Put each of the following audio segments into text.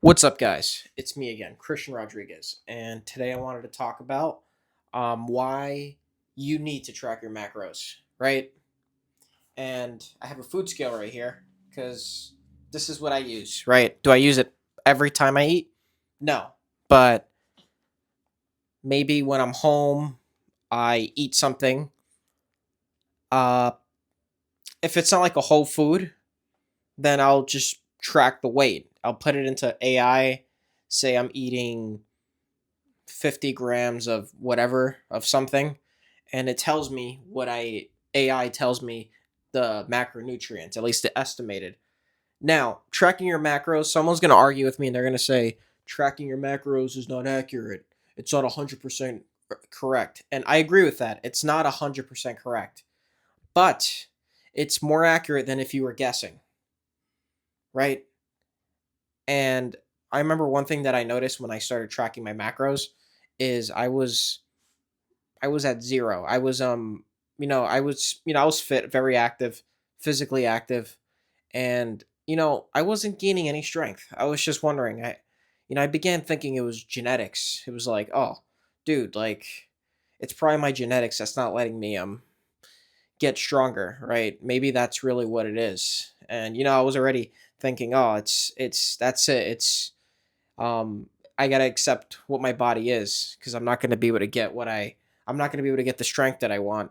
What's up, guys? It's me again, Christian Rodriguez, and today I wanted to talk about why you need to track your macros, right? And I have a food scale right here because this is what I use, right? Do I use it every time I eat? No, but maybe when I'm home, I eat something. Uh, if it's not like a whole food, then I'll just track the weight. I'll put it into AI. Say I'm eating 50 grams of whatever of something, and it tells me what I AI tells me the macronutrients, at least the estimated. Now, tracking your macros, someone's going to argue with me and they're going to say tracking your macros is not accurate. It's not 100% correct. And I agree with that. It's not 100% correct. But it's more accurate than if you were guessing, right? And I remember one thing that I noticed when I started tracking my macros is I was at zero. I was fit, very active, physically active, and I wasn't gaining any strength. I was just wondering. I began thinking it was genetics. It was like, oh, dude, like it's probably my genetics that's not letting me get stronger, right? Maybe that's really what it is. And I was already thinking, oh, it's that's it. It's um I gotta accept what my body is because I'm not gonna be able to get the strength that I want.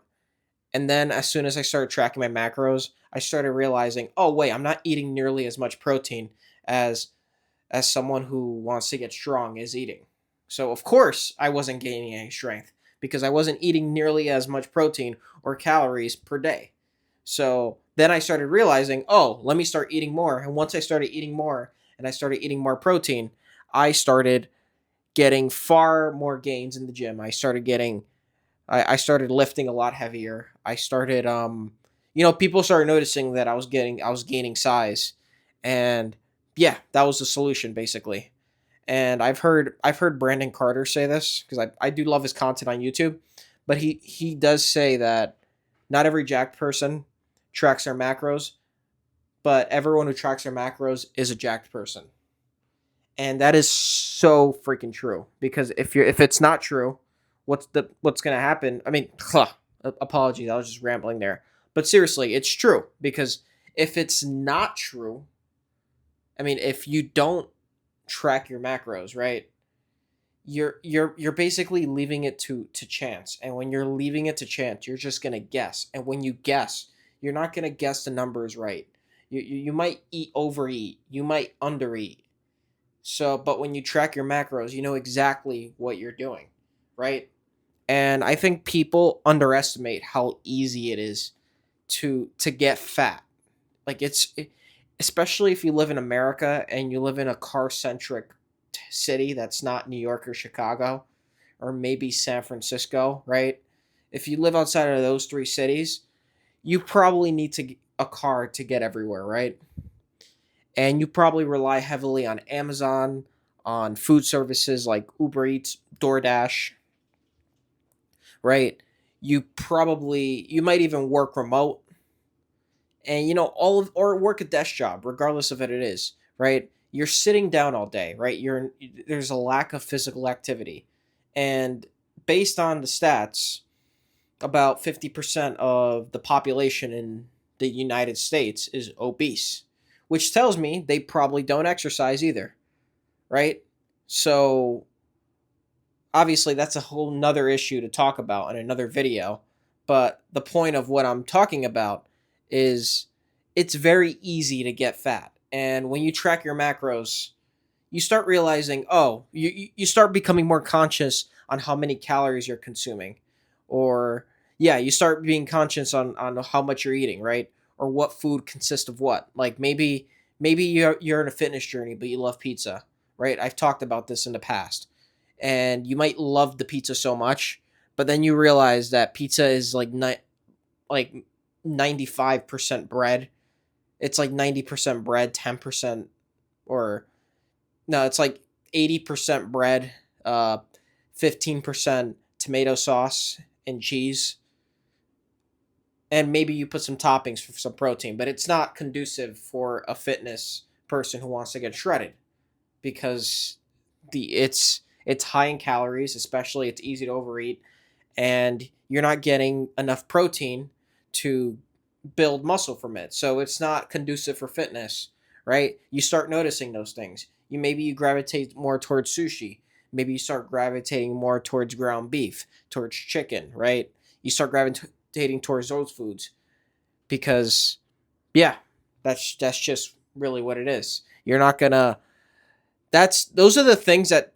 And then as soon as I started tracking my macros, I started realizing, oh wait, I'm not eating nearly as much protein as someone who wants to get strong is eating. So of course I wasn't gaining any strength because I wasn't eating nearly as much protein or calories per day. So then I started realizing, oh, let me start eating more. And once I started eating more and I started eating more protein, I started getting far more gains in the gym. I started lifting a lot heavier. I started people started noticing that I was gaining size. And yeah, that was the solution basically. And I've heard Brandon Carter say this because I do love his content on YouTube, but he does say that not every jacked person tracks their macros, but everyone who tracks their macros is a jacked person. And that is so freaking true because if it's not true, what's going to happen? I mean, apologies, I was just rambling there. But seriously, it's true because if it's not true, I mean, if you don't track your macros, right? You're basically leaving it to chance. And when you're leaving it to chance, you're just going to guess. And when you guess, you're not going to guess the numbers right. You might overeat, you might undereat. So, but when you track your macros, you know exactly what you're doing, right? And I think people underestimate how easy it is to get fat. Like especially if you live in America and you live in a car-centric city that's not New York or Chicago or maybe San Francisco, right? If you live outside of those three cities, you probably need a car to get everywhere, right? And you probably rely heavily on Amazon, on food services like Uber Eats, DoorDash, right? You might even work remote and or work a desk job, regardless of what it is, right? You're sitting down all day, right? There's a lack of physical activity. And based on the stats, about 50% of the population in the United States is obese, which tells me they probably don't exercise either, right? So obviously that's a whole nother issue to talk about in another video. But the point of what I'm talking about is it's very easy to get fat. And when you track your macros, you start realizing, oh, you start becoming more conscious on how many calories you're consuming. Or, yeah, you start being conscious on how much you're eating, right? Or what food consists of what. Like maybe you're in a fitness journey, but you love pizza, right? I've talked about this in the past. And you might love the pizza so much, but then you realize that pizza is like 95% bread. It's like 90% bread, 10% or no, it's like 80% bread, 15% tomato sauce and cheese, and maybe you put some toppings for some protein, but it's not conducive for a fitness person who wants to get shredded because it's high in calories, especially it's easy to overeat, and you're not getting enough protein to build muscle from it. So it's not conducive for fitness, right? You start noticing those things. You gravitate more towards sushi. Maybe you start gravitating more towards ground beef, towards chicken, right? You start gravitating towards those foods because yeah, that's just really what it is. You're not gonna that's those are the things that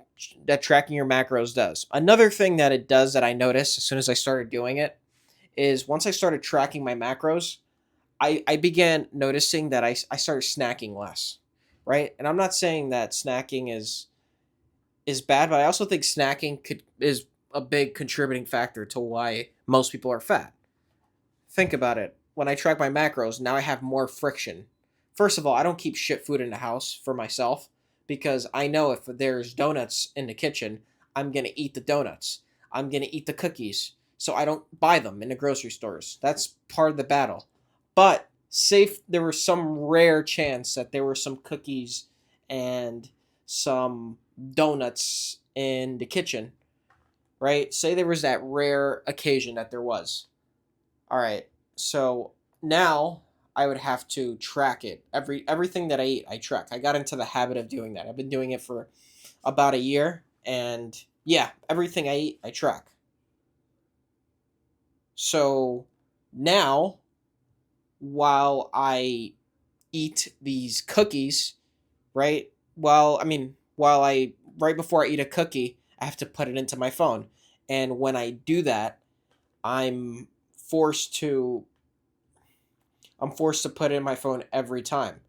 tracking your macros does. Another thing that it does that I noticed as soon as I started doing it is once I started tracking my macros, I began noticing that I started snacking less, right? And I'm not saying that snacking is bad, but I also think snacking is a big contributing factor to why most people are fat. Think about it. When I track my macros, now I have more friction. First of all, I don't keep shit food in the house for myself because I know if there's donuts in the kitchen, I'm going to eat the donuts. I'm going to eat the cookies. So I don't buy them in the grocery stores. That's part of the battle. But safe there was some rare chance that there were some cookies and some donuts in the kitchen, right? Say there was that rare occasion that there was. All right. So now I would have to track it. Everything that I eat, I track. I got into the habit of doing that. I've been doing it for about a year, and yeah, everything I eat, I track. So now while I eat these cookies, right? While I right before I eat a cookie, I have to put it into my phone. And when I do that, I'm forced to I'm forced to put in my phone every time.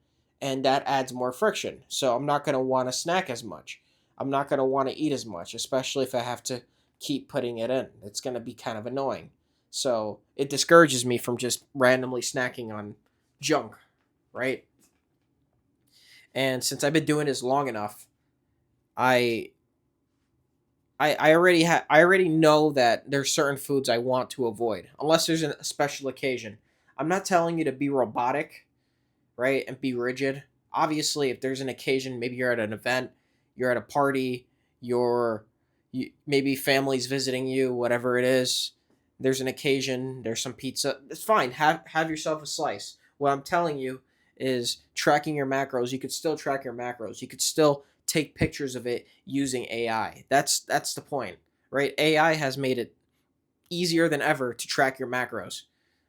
And that adds more friction. So I'm not going to want to snack as much. I'm not going to want to eat as much, especially if I have to keep putting it in. It's going to be kind of annoying. So it discourages me from just randomly snacking on junk, right? And since I've been doing this long enough, I I already know that there's certain foods I want to avoid unless there's a special occasion. I'm not telling you to be robotic, right, and be rigid. Obviously, if there's an occasion, maybe you're at an event, you're at a party, maybe family's visiting you, whatever it is. There's an occasion, there's some pizza. It's fine. Have yourself a slice. What I'm telling you is tracking your macros. You could still track your macros. You could still take pictures of it using AI. That's the point, right? AI has made it easier than ever to track your macros.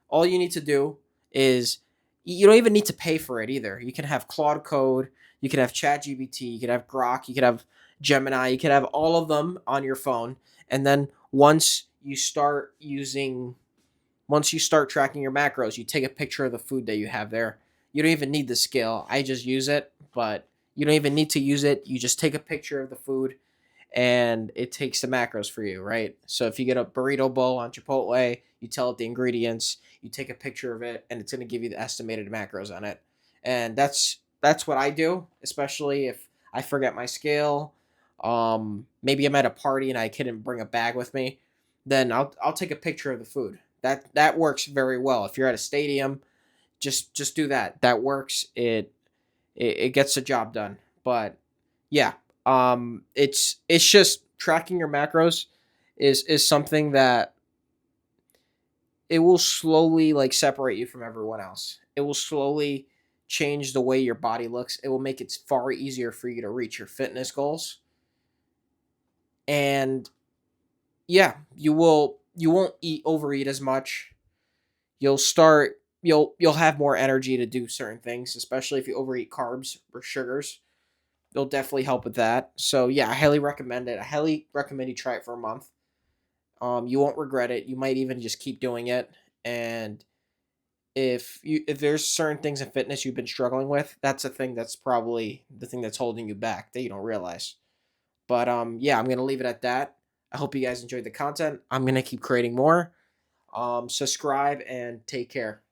All you need to do is you don't even need to pay for it either. You can have Claude Code, you can have ChatGPT, you can have Grok, you can have Gemini, you can have all of them on your phone. And then once you start tracking your macros, you take a picture of the food that you have there. You don't even need the scale. I just use it, but you don't even need to use it. You just take a picture of the food and it takes the macros for you, right? So if you get a burrito bowl on Chipotle, you tell it the ingredients, you take a picture of it, and it's going to give you the estimated macros on it. And that's what I do, especially if I forget my scale. Maybe I'm at a party and I couldn't bring a bag with me, then I'll take a picture of the food. That works very well. If you're at a stadium, just do that. That works. It gets the job done. But yeah, it's just tracking your macros is something that it will slowly like separate you from everyone else. It will slowly change the way your body looks. It will make it far easier for you to reach your fitness goals. And yeah, you won't overeat as much. You'll have more energy to do certain things, especially if you overeat carbs or sugars. It'll definitely help with that. So yeah, I highly recommend it. I highly recommend you try it for a month. You won't regret it. You might even just keep doing it. And if there's certain things in fitness you've been struggling with, that's a thing that's probably the thing that's holding you back that you don't realize. But yeah, I'm gonna leave it at that. I hope you guys enjoyed the content. I'm gonna keep creating more. Subscribe and take care.